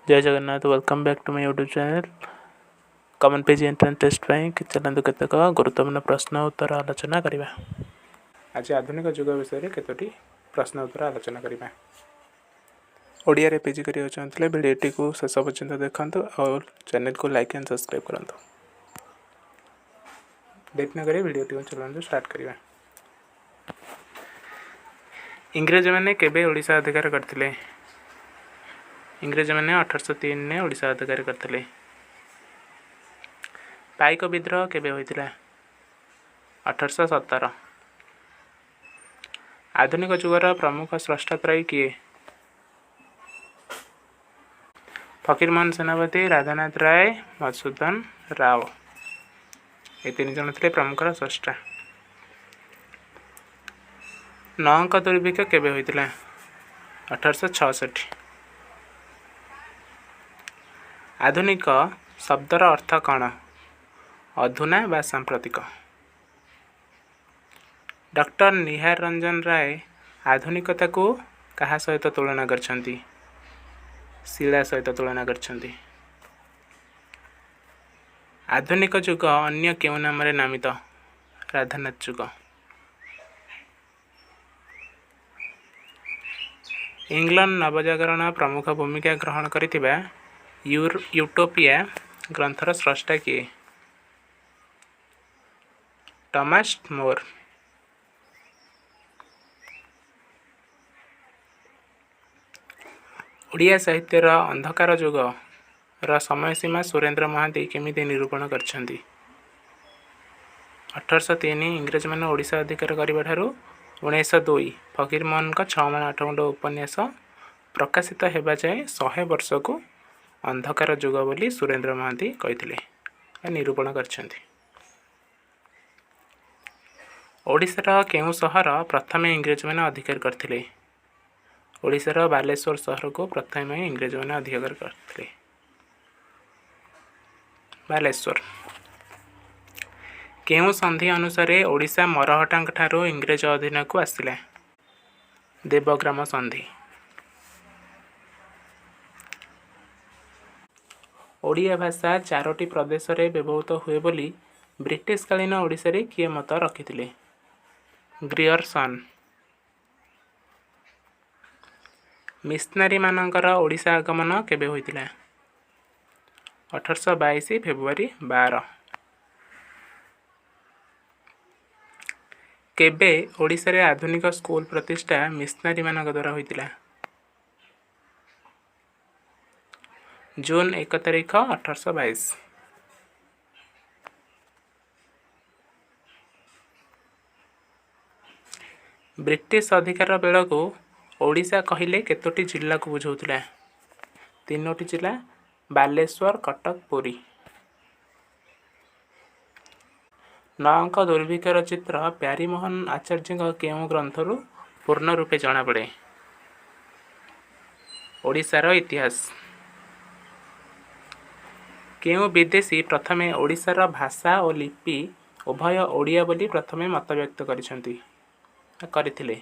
जय Jagannath. Welcome back to my YouTube channel. Common page entrance test चलते केतक गुरुत्वपूर्ण प्रश्न उत्तर आलोचना करवा। आज आधुनिक युग विषय में केतोटी प्रश्न उत्तर आलोचना करवा। ओडिया रे पीजी करिया चाहते वीडियोटी को शेष पर्यंत देखते और चैनल को लाइक एंड सब्सक्राइब करंतु। लेट न करी वीडियोटी को चलते स्टार्ट करवा। इंग्रेज मैंने केबे ओडिशा अधिकार करथिले? इंग्रेज मैंने 1803 ने ओडिशा अधिकार करथिले। पाइक विद्रोह केबे होइतिला? 1817। आधुनिक युगर प्रमुख स्रष्टात्रयी किए? फकीरमोहन सेनापति, राधानाथ राय, मधुसूदन राव। ये तीन जन थे प्रमुख स्रष्टा। नौंक दुर्भिक्ष केबे होइतिला? 1866। आधुनिक शब्दर अर्थ कौन? अधुना बा सांप्रतिक। डॉक्टर निहार रंजन राय आधुनिकता को कहा सहित तुलना करछंती? शिला सहित तुलना करछंती। आधुनिक युग अन्य केउ नाम नामित? राधानाथ युग। इंग्लैंड नवजागरण प्रमुख भूमिका ग्रहण करिथिबा यूटोपिया ग्रंथर स्रष्टा किए? टॉमस मोर। ओडिया साहित्यर अंधकार युग रा समय सीमा सुरेंद्र महांती केमिति निरूपण करछंती? 1803 इंग्रेज मैंने ओडिशा अधिकार करबा ठारू 1902 फकीरमोहन का 6 माण 8 गुंड उपन्यास प्रकाशित हेबा जाए 100 वर्ष को अंधकार युग बोली सुरेंद्र महांती कहिथिले निरूपण करछंती। ओडिशार केउ सहर प्रथम इंग्रेज मैंने अधिकार करथिले? ओडिशार बालेश्वर सहर को प्रथम इंग्रेज मैंने अधिकार करथिले। बालेश्वर। केउ संधि अनुसार ओडिशा मरहटांक ठारू इंग्रेज अधीन को आसिला? देवग्राम संधि। ओडिया भाषा 4टी प्रदेश रे व्यवहृत हुए बोली ब्रिटिश कालीन ओडिशा रे किए मत रखिथिले? ग्रियर्सन। मिशनरी मानकर ओडिशा आगमन केबे होइतिला? 1822 फेब्रुआरी 12। केबे ओडिशा रे आधुनिक स्कूल प्रतिष्ठा मिशनरी मानक द्वारा होइतिला? जून 1 तारिख 1822। ब्रिटिश अधिकार बेल को ओडिशा कहले केतोटी जिला को बुझाउतिला? 3टी जिला बालेश्वर, कटक, पुरी। नौंक दुर्भिक्षर चित्र प्यारीमोहन आचार्य केउ ग्रंथरु पूर्ण रूपे जना पड़े? ओडिशार इतिहास। केउ विदेशी प्रथमे ओडिशार भाषा और लिपि उभय ओडिया बोली प्रथमे मत व्यक्त करथिले?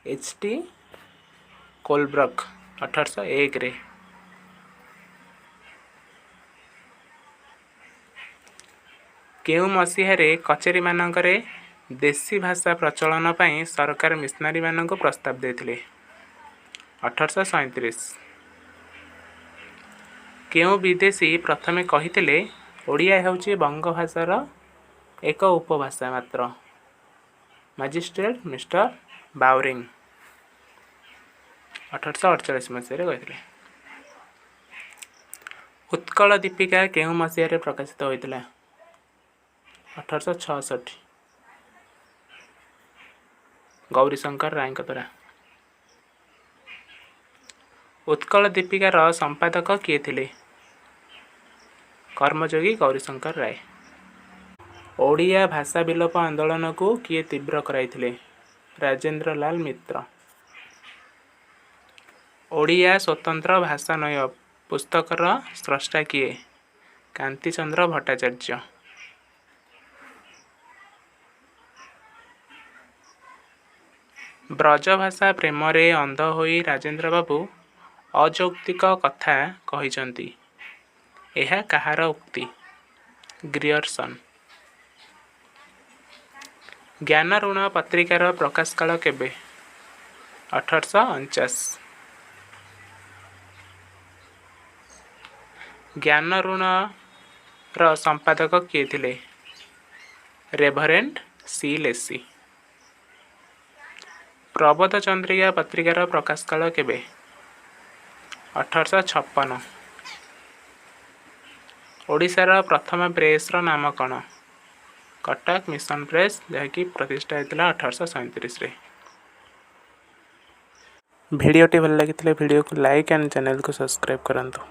एच.टी. कोलब्रक 1801 रे। केउ मसीहारे कचेरी मानकरे देशी भाषा प्रचलन पई सरकार मिशनरी मानक प्रस्ताव देथिले? 1837। केउ विदेशी प्रथमे कहिथिले ओडिया हेउची बंग भाषार एक उपभाषा मात्र? मैजिस्ट्रेट मिस्टर बावरिंग 1848 मसीह कहते। उत्कल दीपिका केउ मसीह प्रकाशित होइतिला? 1866 गौरीशंकर राय द्वारा। उत्कल दीपिकार संपादक किए थिले? कर्मयोगी गौरीशंकर राय। ओडिया भाषा विलोप आंदोलन को किए तीव्र कराइथिले? राजेंद्र लाल मित्र। ओडिया स्वतंत्र भाषा नय पुस्तकर स्रष्टा किए? कांतिचंद्र भट्टाचार्य। ब्रजभाषा प्रेम रे अंध होई राजेंद्र बाबू ଅଯୌକ୍ତିକ କଥା କହିଛନ୍ତି। ଏହା କାହାର ଉକ୍ତି? ଗ୍ରିୟର୍ସନ୍। ଜ୍ଞାନ ଋଣ ପତ୍ରିକାର ପ୍ରକାଶ କାଳ କେବେ? 1849। ଜ୍ଞାନ ଋଣର ସମ୍ପାଦକ କିଏ ଥିଲେ? Reverend C Lacey. Prabodh Chandrika ପତ୍ରିକାର ପ୍ରକାଶ କାଳ କେବେ? 1856। ଓଡ଼ିଶାର ପ୍ରଥମ ପ୍ରେସର ନାମ କ'ଣ? କଟକ ମିଶନ ପ୍ରେସ୍, ଯାହାକି ପ୍ରତିଷ୍ଠା ହୋଇଥିଲା 1837ରେ। ଭିଡ଼ିଓଟି ଭଲ ଲାଗିଥିଲେ ଭିଡ଼ିଓକୁ ଲାଇକ୍ ଆଣ୍ଡ ଚ୍ୟାନେଲକୁ ସବସ୍କ୍ରାଇବ୍ କରନ୍ତୁ।